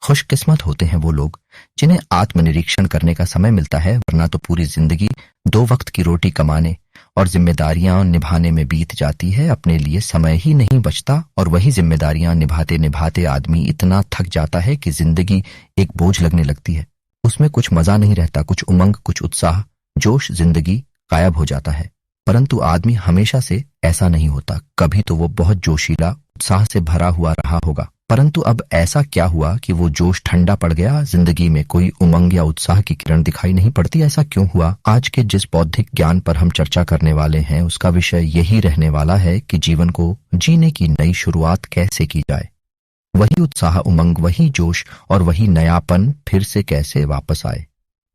खुशकिस्मत होते हैं वो लोग जिन्हें आत्मनिरीक्षण करने का समय मिलता है, वरना तो पूरी जिंदगी 2 वक्त की रोटी कमाने और जिम्मेदारियां निभाने में बीत जाती है। अपने लिए समय ही नहीं बचता और वही जिम्मेदारियां निभाते निभाते आदमी इतना थक जाता है कि जिंदगी एक बोझ लगने लगती है। उसमें कुछ मजा नहीं रहता, कुछ उमंग, कुछ उत्साह, जोश, जिंदगी गायब हो जाता है। परंतु आदमी हमेशा से ऐसा नहीं होता। कभी तो वो बहुत जोशीला, उत्साह से भरा हुआ रहा होगा, परंतु अब ऐसा क्या हुआ कि वो जोश ठंडा पड़ गया, जिंदगी में कोई उमंग या उत्साह की किरण दिखाई नहीं पड़ती। ऐसा क्यों हुआ? आज के जिस बौद्धिक ज्ञान पर हम चर्चा करने वाले हैं उसका विषय यही रहने वाला है कि जीवन को जीने की नई शुरुआत कैसे की जाए। वही उत्साह, उमंग, वही जोश और वही नयापन फिर से कैसे वापस आए।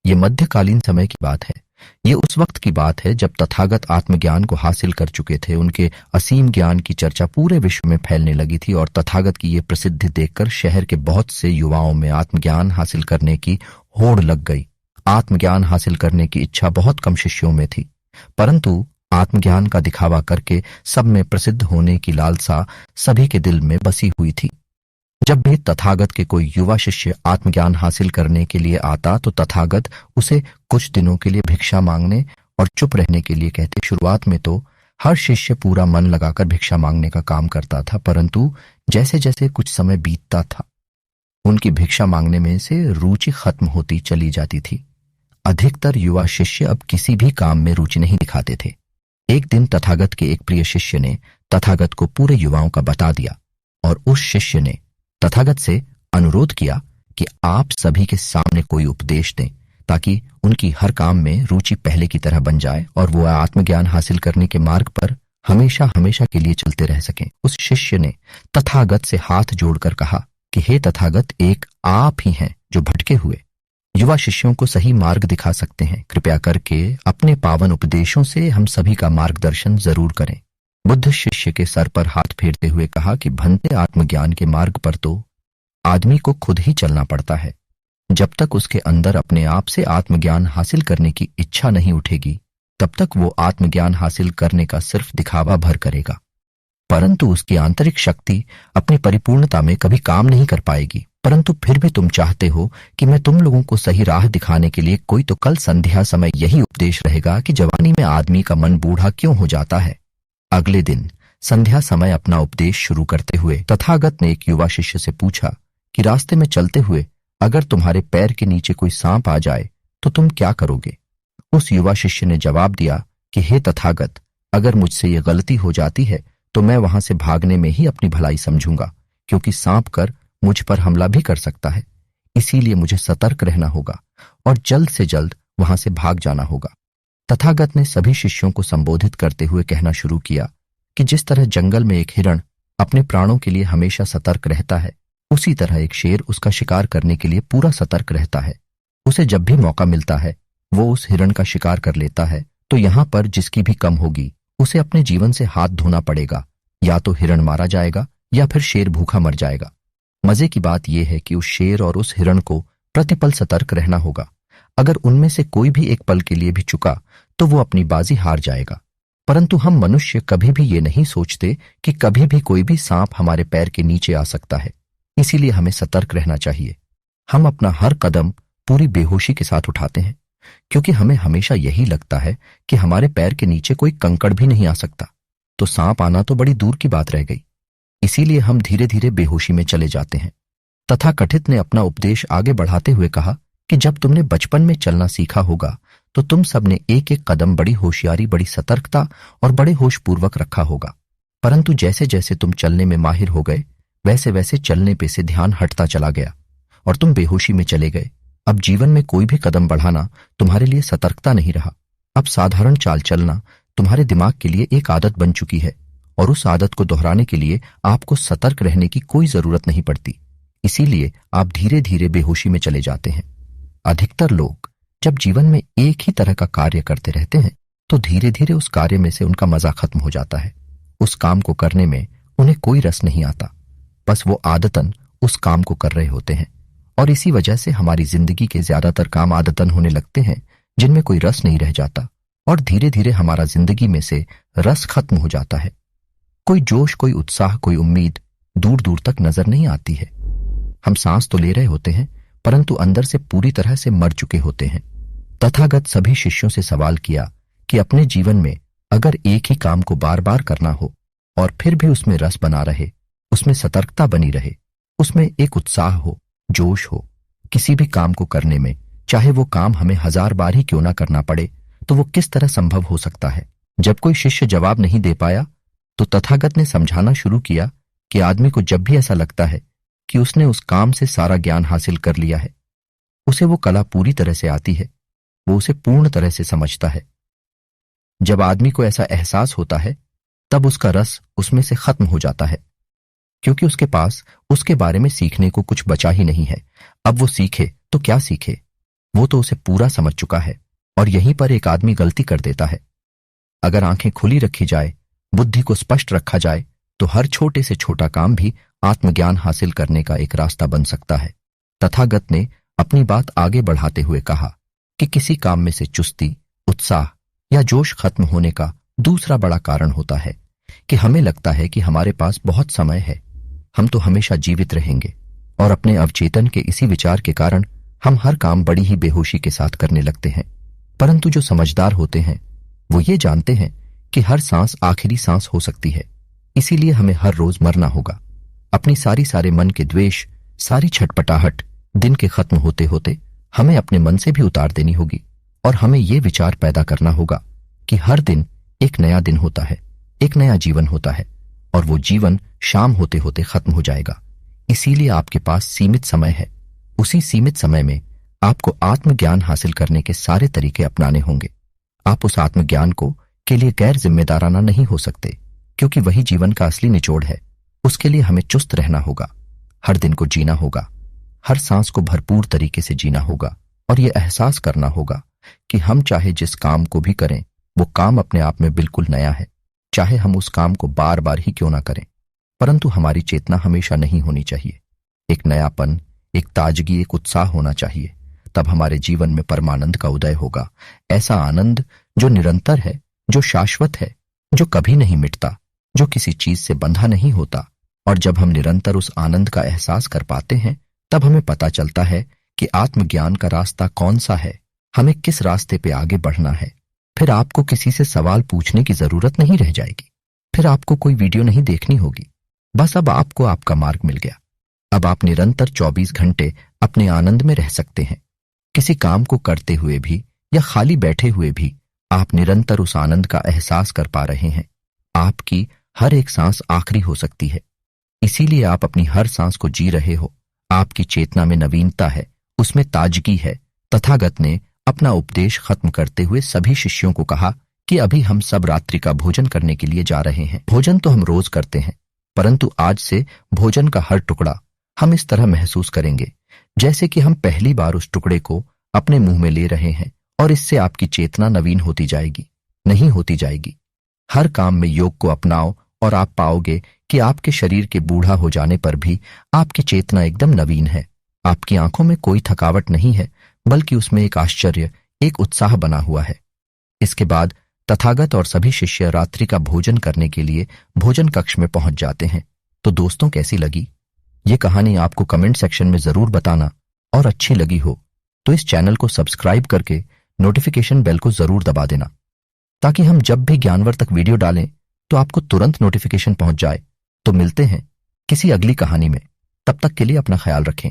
ये मध्यकालीन समय की बात है। ये उस वक्त की बात है जब तथागत आत्मज्ञान को हासिल कर चुके थे। उनके असीम ज्ञान की चर्चा पूरे विश्व में फैलने लगी थी और तथागत की ये प्रसिद्धि देखकर शहर के बहुत से युवाओं में आत्मज्ञान हासिल करने की होड़ लग गई। आत्मज्ञान हासिल करने की इच्छा बहुत कम शिष्यों में थी, परंतु आत्मज्ञान का दिखावा करके सब में प्रसिद्ध होने की लालसा सभी के दिल में बसी हुई थी। जब भी तथागत के कोई युवा शिष्य आत्मज्ञान हासिल करने के लिए आता तो तथागत उसे कुछ दिनों के लिए भिक्षा मांगने और चुप रहने के लिए कहते। शुरुआत में तो हर शिष्य पूरा मन लगाकर भिक्षा मांगने का काम करता था, परंतु जैसे जैसे कुछ समय बीतता था उनकी भिक्षा मांगने में से रुचि खत्म होती चली जाती थी। अधिकतर युवा शिष्य अब किसी भी काम में रुचि नहीं दिखाते थे। एक दिन तथागत के एक प्रिय शिष्य ने तथागत को पूरे युवाओं का बता दिया और उस शिष्य ने तथागत से अनुरोध किया कि आप सभी के सामने कोई उपदेश दें ताकि उनकी हर काम में रुचि पहले की तरह बन जाए और वो आत्मज्ञान हासिल करने के मार्ग पर हमेशा हमेशा के लिए चलते रह सकें। उस शिष्य ने तथागत से हाथ जोड़कर कहा कि हे तथागत, एक आप ही हैं जो भटके हुए युवा शिष्यों को सही मार्ग दिखा सकते हैं। कृपया करके अपने पावन उपदेशों से हम सभी का मार्गदर्शन जरूर करें। बुद्ध शिष्य के सर पर हाथ फेरते हुए कहा कि भंते, आत्मज्ञान के मार्ग पर तो आदमी को खुद ही चलना पड़ता है। जब तक उसके अंदर अपने आप से आत्मज्ञान हासिल करने की इच्छा नहीं उठेगी तब तक वो आत्मज्ञान हासिल करने का सिर्फ दिखावा भर करेगा, परंतु उसकी आंतरिक शक्ति अपनी परिपूर्णता में कभी काम नहीं कर पाएगी। परंतु फिर भी तुम चाहते हो कि मैं तुम लोगों को सही राह दिखाने के लिए कोई तो कल संध्या समय यही उपदेश रहेगा कि जवानी में आदमी का मन बूढ़ा क्यों हो जाता है। अगले दिन संध्या समय अपना उपदेश शुरू करते हुए तथागत ने एक युवा शिष्य से पूछा कि रास्ते में चलते हुए अगर तुम्हारे पैर के नीचे कोई सांप आ जाए तो तुम क्या करोगे? उस युवा शिष्य ने जवाब दिया कि हे तथागत, अगर मुझसे ये गलती हो जाती है तो मैं वहां से भागने में ही अपनी भलाई समझूंगा, क्योंकि सांप कर मुझ पर हमला भी कर सकता है। इसीलिए मुझे सतर्क रहना होगा और जल्द से जल्द वहां से भाग जाना होगा। तथागत ने सभी शिष्यों को संबोधित करते हुए कहना शुरू किया कि जिस तरह जंगल में एक हिरण अपने प्राणों के लिए हमेशा सतर्क रहता है, उसी तरह एक शेर उसका शिकार करने के लिए पूरा सतर्क रहता है। उसे जब भी मौका मिलता है वो उस हिरण का शिकार कर लेता है। तो यहाँ पर जिसकी भी कम होगी उसे अपने जीवन से हाथ धोना पड़ेगा। या तो हिरण मारा जाएगा या फिर शेर भूखा मर जाएगा। मजे की बात यह है कि उस शेर और उस हिरण को प्रतिपल सतर्क रहना होगा। अगर उनमें से कोई भी एक पल के लिए भी चुका तो वो अपनी बाजी हार जाएगा। परंतु हम मनुष्य कभी भी ये नहीं सोचते कि कभी भी कोई भी सांप हमारे पैर के नीचे आ सकता है। इसीलिए हमें सतर्क रहना चाहिए। हम अपना हर कदम पूरी बेहोशी के साथ उठाते हैं, क्योंकि हमें हमेशा यही लगता है कि हमारे पैर के नीचे कोई कंकड़ भी नहीं आ सकता, तो सांप आना तो बड़ी दूर की बात रह गई। इसीलिए हम धीरे धीरे बेहोशी में चले जाते हैं। तथाकथित ने अपना उपदेश आगे बढ़ाते हुए कहा कि जब तुमने बचपन में चलना सीखा होगा तो तुम सबने एक एक कदम बड़ी होशियारी, बड़ी सतर्कता और बड़े होशपूर्वक रखा होगा। परंतु जैसे जैसे तुम चलने में माहिर हो गए वैसे वैसे चलने पे से ध्यान हटता चला गया और तुम बेहोशी में चले गए। अब जीवन में कोई भी कदम बढ़ाना तुम्हारे लिए सतर्कता नहीं रहा। अब साधारण चाल चलना तुम्हारे दिमाग के लिए एक आदत बन चुकी है और उस आदत को दोहराने के लिए आपको सतर्क रहने की कोई जरूरत नहीं पड़ती। इसीलिए आप धीरे धीरे बेहोशी में चले जाते हैं। अधिकतर लोग जब जीवन में एक ही तरह का कार्य करते रहते हैं तो धीरे धीरे उस कार्य में से उनका मजा खत्म हो जाता है। उस काम को करने में उन्हें कोई रस नहीं आता, बस वो आदतन उस काम को कर रहे होते हैं। और इसी वजह से हमारी जिंदगी के ज्यादातर काम आदतन होने लगते हैं जिनमें कोई रस नहीं रह जाता और धीरे धीरे हमारा जिंदगी में से रस खत्म हो जाता है। कोई जोश, कोई उत्साह, कोई उम्मीद दूर दूर तक नजर नहीं आती है। हम सांस तो ले रहे होते हैं, परंतु अंदर से पूरी तरह से मर चुके होते हैं। तथागत सभी शिष्यों से सवाल किया कि अपने जीवन में अगर एक ही काम को बार बार करना हो और फिर भी उसमें रस बना रहे, उसमें सतर्कता बनी रहे, उसमें एक उत्साह हो, जोश हो, किसी भी काम को करने में, चाहे वो काम हमें 1000 बार ही क्यों ना करना पड़े, तो वो किस तरह संभव हो सकता है। जब कोई शिष्य जवाब नहीं दे पाया तो तथागत ने समझाना शुरू किया कि आदमी को जब भी ऐसा लगता है कि उसने उस काम से सारा ज्ञान हासिल कर लिया है, उसे वो कला पूरी तरह से आती है, वो उसे पूर्ण तरह से समझता है। जब आदमी को ऐसा एहसास होता है तब उसका रस उसमें से खत्म हो जाता है, क्योंकि उसके पास उसके बारे में सीखने को कुछ बचा ही नहीं है। अब वो सीखे तो क्या सीखे, वो तो उसे पूरा समझ चुका है। और यहीं पर एक आदमी गलती कर देता है। अगर आंखें खुली रखी जाए, बुद्धि को स्पष्ट रखा जाए, तो हर छोटे से छोटा काम भी आत्मज्ञान हासिल करने का एक रास्ता बन सकता है। तथागत ने अपनी बात आगे बढ़ाते हुए कहा कि किसी काम में से चुस्ती, उत्साह या जोश खत्म होने का दूसरा बड़ा कारण होता है कि हमें लगता है कि हमारे पास बहुत समय है, हम तो हमेशा जीवित रहेंगे, और अपने अवचेतन के इसी विचार के कारण हम हर काम बड़ी ही बेहोशी के साथ करने लगते हैं। परंतु जो समझदार होते हैं वो ये जानते हैं कि हर सांस आखिरी सांस हो सकती है, इसीलिए हमें हर रोज मरना होगा। अपनी सारे मन के द्वेष, सारी छटपटाहट दिन के खत्म होते होते हमें अपने मन से भी उतार देनी होगी, और हमें ये विचार पैदा करना होगा कि हर दिन एक नया दिन होता है, एक नया जीवन होता है, और वो जीवन शाम होते होते खत्म हो जाएगा। इसीलिए आपके पास सीमित समय है। उसी सीमित समय में आपको आत्मज्ञान हासिल करने के सारे तरीके अपनाने होंगे। आप उस आत्मज्ञान को के लिए गैर जिम्मेदाराना नहीं हो सकते, क्योंकि वही जीवन का असली निचोड़ है। उसके लिए हमें चुस्त रहना होगा, हर दिन को जीना होगा, हर सांस को भरपूर तरीके से जीना होगा, और यह एहसास करना होगा कि हम चाहे जिस काम को भी करें वो काम अपने आप में बिल्कुल नया है। चाहे हम उस काम को बार बार ही क्यों ना करें, परंतु हमारी चेतना हमेशा नहीं होनी चाहिए। एक नयापन, एक ताजगी, एक उत्साह होना चाहिए। तब हमारे जीवन में परमानंद का उदय होगा। ऐसा आनंद जो निरंतर है, जो शाश्वत है, जो कभी नहीं मिटता, जो किसी चीज से बंधा नहीं होता। और जब हम निरंतर उस आनंद का एहसास कर पाते हैं, तब हमें पता चलता है कि आत्मज्ञान का रास्ता कौन सा है, हमें किस रास्ते पे आगे बढ़ना है। फिर आपको किसी से सवाल पूछने की जरूरत नहीं रह जाएगी, फिर आपको कोई वीडियो नहीं देखनी होगी। बस अब आपको आपका मार्ग मिल गया। अब आप निरंतर 24 घंटे अपने आनंद में रह सकते हैं। किसी काम को करते हुए भी या खाली बैठे हुए भी आप निरंतर उस आनंद का एहसास कर पा रहे हैं। आपकी हर एक सांस आखिरी हो सकती है, इसीलिए आप अपनी हर सांस को जी रहे हो। आपकी चेतना में नवीनता है, उसमें ताजगी है। तथागत ने अपना उपदेश खत्म करते हुए सभी शिष्यों को कहा कि अभी हम सब रात्रि का भोजन करने के लिए जा रहे हैं। भोजन तो हम रोज करते हैं, परंतु आज से भोजन का हर टुकड़ा हम इस तरह महसूस करेंगे जैसे कि हम पहली बार उस टुकड़े को अपने मुंह में ले रहे हैं, और इससे आपकी चेतना नवीन होती जाएगी, नहीं होती जाएगी। हर काम में योग को अपनाओ और आप पाओगे कि आपके शरीर के बूढ़ा हो जाने पर भी आपकी चेतना एकदम नवीन है। आपकी आंखों में कोई थकावट नहीं है, बल्कि उसमें एक आश्चर्य, एक उत्साह बना हुआ है। इसके बाद तथागत और सभी शिष्य रात्रि का भोजन करने के लिए भोजन कक्ष में पहुंच जाते हैं। तो दोस्तों, कैसी लगी ये कहानी आपको कमेंट सेक्शन में जरूर बताना, और अच्छी लगी हो तो इस चैनल को सब्सक्राइब करके नोटिफिकेशन बेल को जरूर दबा देना, ताकि हम जब भी ज्ञानवर्धक वीडियो डालें तो आपको तुरंत नोटिफिकेशन पहुंच जाए। तो मिलते हैं किसी अगली कहानी में, तब तक के लिए अपना ख्याल रखें।